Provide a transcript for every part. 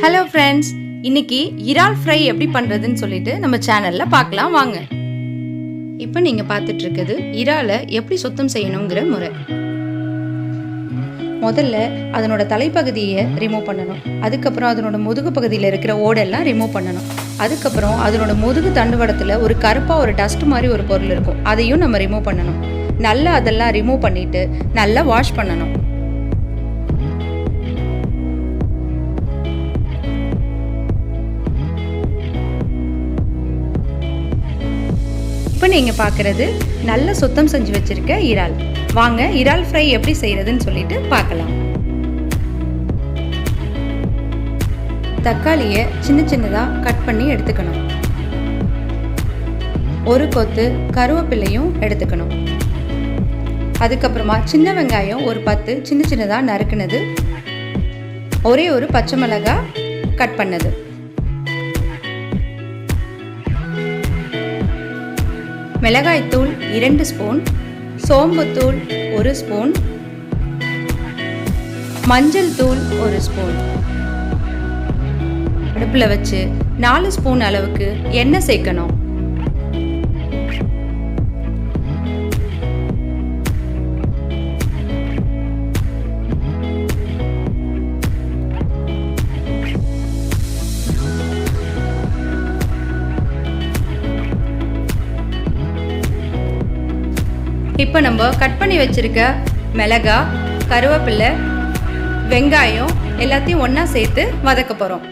Hello friends, இன்னைக்கு இறால் fry எப்படி பண்ணுறதுன்னு சொல்லிட்டு நம்ம சேனலில் பார்க்கலாம் வாங்க. இப்போ நீங்கள் பார்த்துட்டு இருக்கிறது இறாலை எப்படி சுத்தம் செய்யணுங்கிற முறை. முதல்ல அதனோட தலைப்பகுதியை ரிமூவ் பண்ணணும். அதுக்கப்புறம் அதனோட முதுகு பகுதியில் இருக்கிற ஓடெல்லாம் ரிமூவ் பண்ணணும். அதுக்கப்புறம் அதனோட முதுகு தண்டுவடத்தில் ஒரு கருப்பாக ஒரு டஸ்ட் மாதிரி ஒரு பொருள் இருக்கும், அதையும் நம்ம ரிமூவ் பண்ணணும். நல்லா அதெல்லாம் ரிமூவ் பண்ணிவிட்டு நல்லா வாஷ் பண்ணணும். இப்போ நீங்கள் பார்க்குறது நல்ல சுத்தம் செஞ்சு வச்சுருக்க இறால். வாங்க இறால் ஃப்ரை எப்படி செய்கிறதுன்னு சொல்லிட்டு பார்க்கலாம். தக்காளியை சின்ன சின்னதாக கட் பண்ணி எடுத்துக்கணும். ஒரு கொத்து கருவேப்பிலையும் எடுத்துக்கணும். அதுக்கப்புறமா சின்ன வெங்காயம் ஒரு 10 சின்ன சின்னதாக நறுக்குனது, ஒரே ஒரு பச்சை மிளகாய் கட் பண்ணது, மிளகாய்த்தூள் 2 ஸ்பூன், சோம்புத்தூள் 1 ஸ்பூன், மஞ்சள் தூள் 1 ஸ்பூன். அடுப்பில் வச்சு 4 ஸ்பூன் அளவுக்கு எண்ணெய் சேர்க்கணும். இப்போ நம்ம கட் பண்ணி வச்சிருக்க மிளகாய், கருவேப்பிலை, வெங்காயம் எல்லாத்தையும் ஒன்றா சேர்த்து வதக்க போகிறோம்.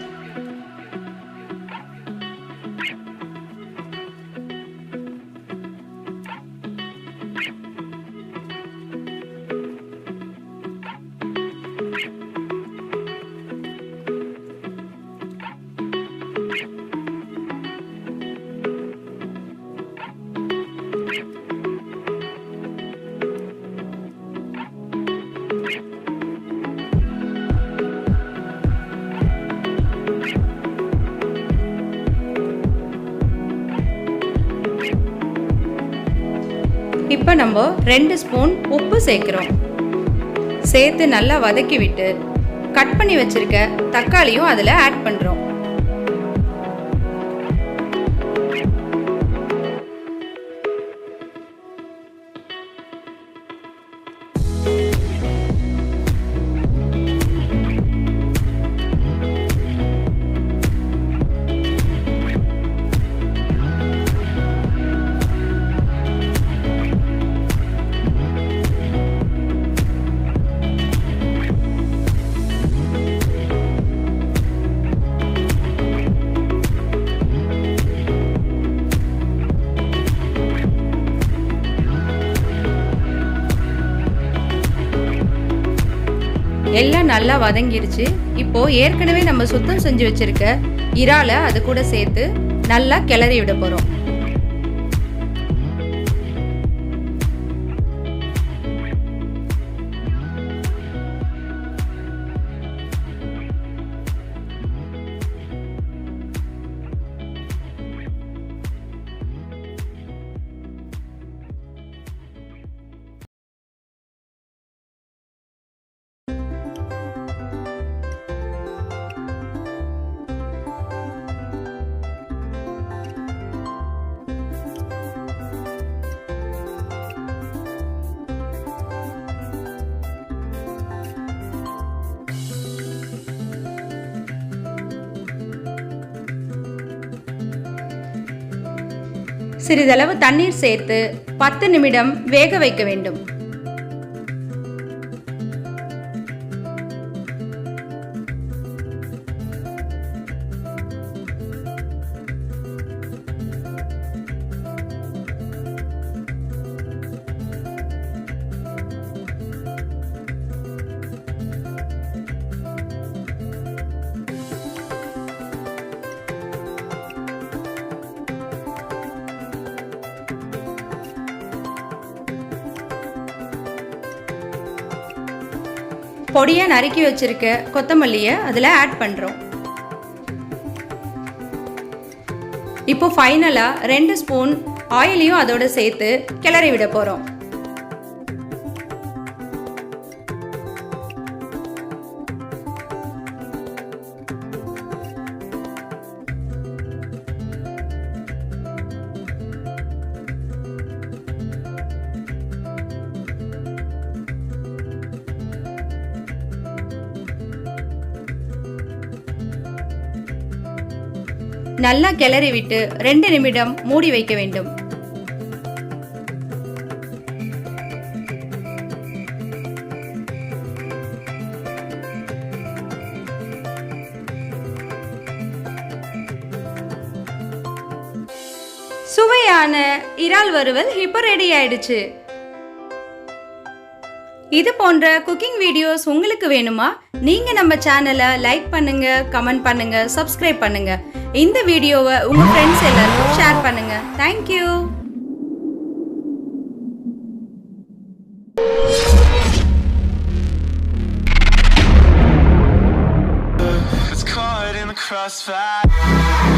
இப்போ நம்ம 2 ஸ்பூன் உப்பு சேர்க்குறோம். சேர்த்து நல்லா வதக்கி விட்டு கட் பண்ணி வச்சிருக்க தக்காளியும் அதில் ஆட் பண்ணுறோம். எல்லாம் நல்லா வதங்கிருச்சு. இப்போ ஏற்கனவே நம்ம சுத்தம் செஞ்சு வச்சிருக்க இறாலை அது கூட சேர்த்து நல்லா கிளறி விட போறோம். சிறிதளவு தண்ணீர் சேர்த்து 10 நிமிடம் வேக வைக்க வேண்டும். பொடியை நறுக்கி வச்சிருக்க கொத்தமல்லியை அதில் ஆட் பண்ணுறோம். இப்போ ஃபைனலாக 2 ஸ்பூன் ஆயிலையும் அதோட சேர்த்து கிளறி விட போகிறோம். நல்லா கிளறி விட்டு 2 நிமிடம் மூடி வைக்க வேண்டும். சுவையான இறால் வறுவல் இப்போ ரெடி ஆயிடுச்சு. இது போன்ற குக்கிங் வீடியோஸ் உங்களுக்கு வேணுமா? நீங்க நம்ம சேனலை லைக் பண்ணுங்க, கமெண்ட் பண்ணுங்க, சப்ஸ்கிரைப் பண்ணுங்க. இந்த வீடியோவை உங்க ஃப்ரெண்ட்ஸ் எல்லாருக்கும் ஷேர் பண்ணுங்க. Thank you. It's caught in the crossfire.